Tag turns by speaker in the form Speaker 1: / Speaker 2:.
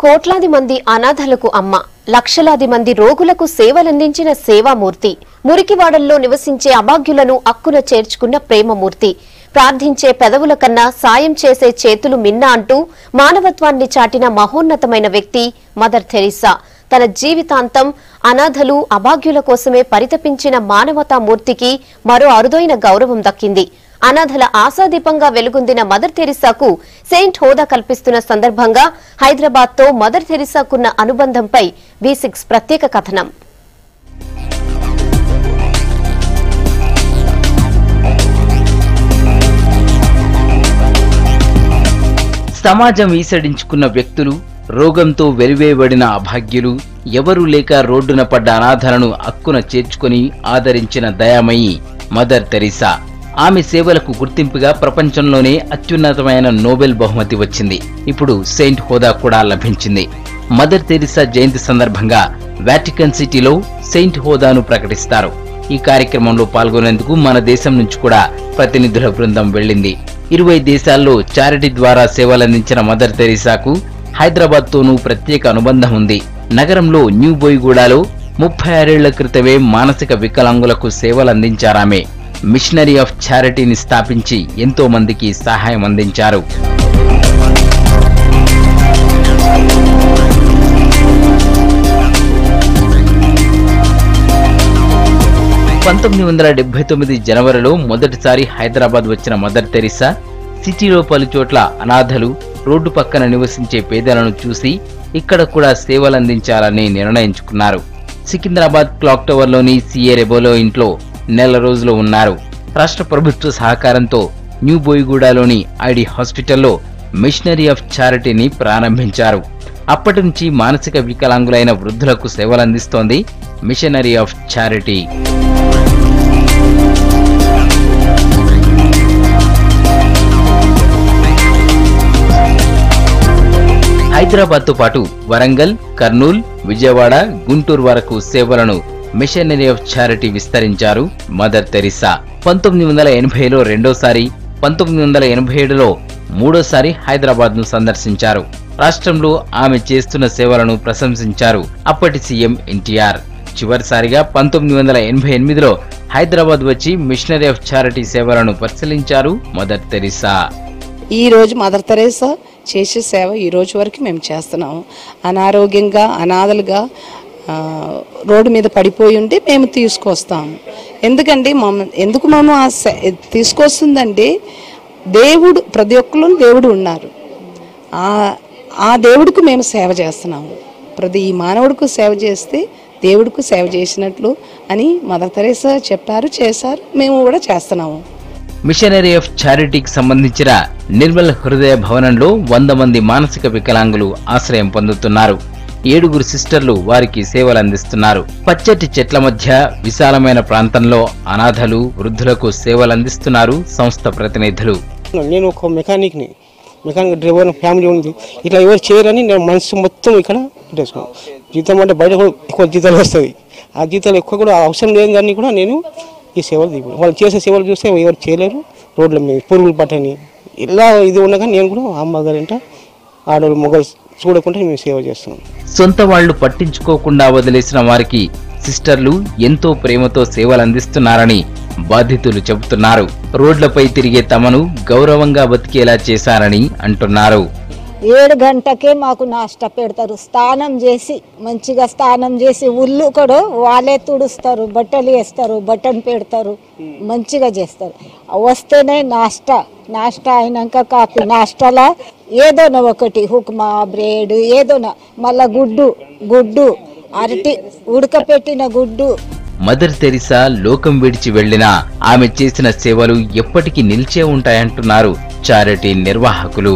Speaker 1: కోట్లాది మంది అనాథలకు అమ్మ, లక్షలాది మంది రోగులకు సేవలందించిన సేవామూర్తి, మురికివాడల్లో నివసించే అభాగ్యులను అక్కున చేర్చుకున్న ప్రేమమూర్తి, ప్రార్థించే పెదవుల కన్నా సాయం చేసే చేతులు మిన్న అంటూ మానవత్వాన్ని చాటిన మహోన్నతమైన వ్యక్తి మదర్ థెరిస్సా. తన జీవితాంతం అనాథలు, అభాగ్యుల కోసమే పరితపించిన మానవతామూర్తికి మరో అరుదైన గౌరవం దక్కింది. అనాథల ఆశాదీపంగా వెలుగొందిన మదర్ థెరిస్సాకు సెయింట్ హోదా కల్పిస్తున్న సందర్భంగా హైదరాబాద్ తో మదర్ థెరిస్సాకున్న అనుబంధంపై V6 ప్రత్యేక కథనం.
Speaker 2: సమాజం ఈసడించుకున్న వ్యక్తులు, రోగంతో వెలివేయబడిన అభాగ్యులు, ఎవరూ లేక రోడ్డున పడ్డ అనాథలను అక్కున చేర్చుకుని ఆదరించిన దయామయి మదర్ థెరిస్సా. ఆమె సేవలకు గుర్తింపుగా ప్రపంచంలోనే అత్యున్నతమైన నోబెల్ బహుమతి వచ్చింది. ఇప్పుడు సెయింట్ హోదా కూడా లభించింది. మదర్ థెరిస్సా జయంతి సందర్భంగా వాటికన్ సిటీలో సెయింట్ హోదాను ప్రకటిస్తారు. ఈ కార్యక్రమంలో పాల్గొనేందుకు మన దేశం నుంచి కూడా ప్రతినిధుల బృందం వెళ్లింది. 20 దేశాల్లో చారిటీ ద్వారా సేవలందించిన మదర్ థెరిస్సాకు హైదరాబాద్ తోనూ ప్రత్యేక అనుబంధం ఉంది. నగరంలో న్యూ బోయిగూడలో 36 ఏళ్ల క్రితమే మానసిక వికలాంగులకు సేవలందించారామె. మిషనరీ ఆఫ్ చారిటీని స్థాపించి ఎంతో మందికి సహాయం అందించారు. 1979 జనవరిలో మొదటిసారి హైదరాబాద్ వచ్చిన మదర్ థెరిస్సా సిటీలో పలుచోట్ల అనాథలు, రోడ్డు పక్కన నివసించే పేదలను చూసి ఇక్కడ కూడా సేవలందించాలని నిర్ణయించుకున్నారు. సికింద్రాబాద్ క్లాక్ టవర్లోని సిఏ రెబోలో ఇంట్లో నెల రోజులు ఉన్నారు. రాష్ట్ర ప్రభుత్వ సహకారంతో న్యూ బోయిగూడలోని ఐడి హాస్పిటల్లో మిషనరీ ఆఫ్ చారిటీని ప్రారంభించారు. అప్పటి నుంచి మానసిక వికలాంగులైన వృద్ధులకు సేవలందిస్తోంది మిషనరీ ఆఫ్ చారిటీ. హైదరాబాద్ తో పాటు వరంగల్, కర్నూల్, విజయవాడ, గుంటూరు వరకు సేవలను మిషనరీ ఆఫ్ చారిటీ విస్తరించారు మదర్ థెరిస్సా. 1980లో రెండోసారి, 1987లో మూడోసారి హైదరాబాద్ ను సందర్శించారు. రాష్ట్రంలో ఆమె చేస్తున్న సేవలను ప్రశంసించారు అప్పటి సీఎం ఎన్టీఆర్. చివరిసారిగా 1988లో హైదరాబాద్ వచ్చి మిషనరీ ఆఫ్ చారిటీ సేవలను పరిశీలించారు మదర్ థెరిస్సా.
Speaker 3: ఈ రోజు మదర్ థెరిస్సా చేసే సేవ ఈ రోజు వరకు మేము చేస్తున్నాము. అనారోగ్యంగా, అనాథలుగా రోడ్డు మీద పడిపోయి ఉంటే మేము తీసుకొస్తాము. ఎందుకంటే ఎందుకు మేము తీసుకొస్తుందంటే దేవుడు, ప్రతి ఒక్కరు దేవుడు ఉన్నారు. ఆ దేవుడికి మేము సేవ చేస్తున్నాము. ప్రతి మానవుడికి సేవ చేస్తే దేవుడికి సేవ చేసినట్లు అని మదర్ థెరిస్సా చెప్పారు, చేశారు, మేము కూడా చేస్తున్నాము.
Speaker 2: మిషనరీ ఆఫ్ చారిటీకి సంబంధించిన నిర్మల్ హృదయ భవనంలో 100 మంది మానసిక వికలాంగులు ఆశ్రయం పొందుతున్నారు. 7 సిస్టర్లు వారికి సేవలందిస్తున్నారు. పచ్చటి చెట్ల మధ్య విశాలమైన ప్రాంతంలో అనాథలు, వృద్ధులకు సేవలందిస్తున్నారు సంస్థ ప్రతినిధులు.
Speaker 4: నేను ఒక మెకానిక్ డ్రైవర్, ఫ్యామిలీ ఉంది. ఇట్లా ఎవరు చేయరని నేను మనసు మొత్తం ఇక్కడ పెట్టేసుకున్నాను. జీతం అంటే బయట కూడా ఎక్కువ జీతాలు వస్తుంది. ఆ జీతాలు ఎక్కువ కూడా అవసరం లేదు కానీ కూడా నేను ఈ సేవలు దిగు వాళ్ళు చేసే సేవలు చూస్తే ఎవరు చేయలేరు. రోడ్ల మీద పురుగులు పట్టని ఇలా ఇది ఉండగా నేను కూడా అమ్మగారింట ఆడవాళ్ళు మొగలు చూడకుండా మేము సేవ చేస్తున్నాం.
Speaker 2: సొంత వాళ్లు పట్టించుకోకుండా వదిలేసిన వారికి సిస్టర్లు ఎంతో ప్రేమతో సేవలందిస్తున్నారని బాధితులు చెబుతున్నారు. రోడ్లపై తిరిగే తమను గౌరవంగా బతికేలా చేశారని అంటున్నారు.
Speaker 5: 7 గంటకే మాకు నాష్ట పెడతారు. స్నానం చేసి మంచిగా స్నానం చేసి ఉల్లు కూడా వాళ్ళే తుడుస్తారు, బట్టలు వేస్తారు, బటన్ పెడతారు, మంచిగా చేస్తారు. వస్తేనే నాష్ట అయినాక కాఫీ, నాష్టాలా ఏదోనా ఒకటి ఉప్మా, బ్రెడ్ ఏదోనా, మళ్ళా గుడ్డు అరటి ఉడకపెట్టిన గుడ్డు.
Speaker 2: మదర్ థెరిస్సా లోకం విడిచి వెళ్లినా ఆమె చేసిన సేవలు ఎప్పటికీ నిలిచే ఉంటాయంటున్నారు చారిటీ నిర్వాహకులు.